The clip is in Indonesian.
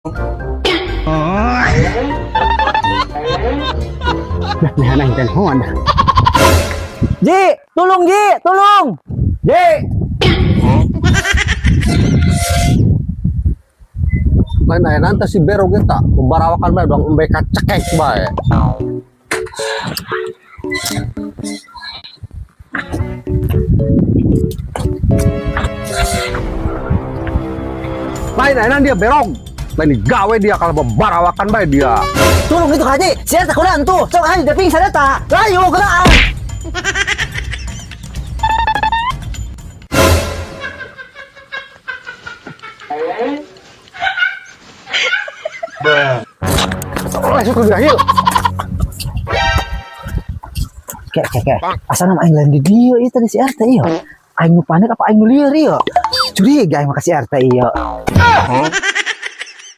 Nah, nah, telepon. Ji, tolong Ji, tolong. Ji. Lain nanti si Bero kita membarawakan bae dong mereka cekek bae. Lain dia berong. Lain gawe dia kalau membarawakan bae dia. Tolong itu Haji, saya tak kulan tuh. Sok Haji udah pingsan eta. Ayo gerak. Oh, suku jahil. Kek. Asal nama aing lain di dia ieu tadi si RT ieu. Aing nu panik apa aing nu lieur ieu? Curiga aing makasih RT ieu.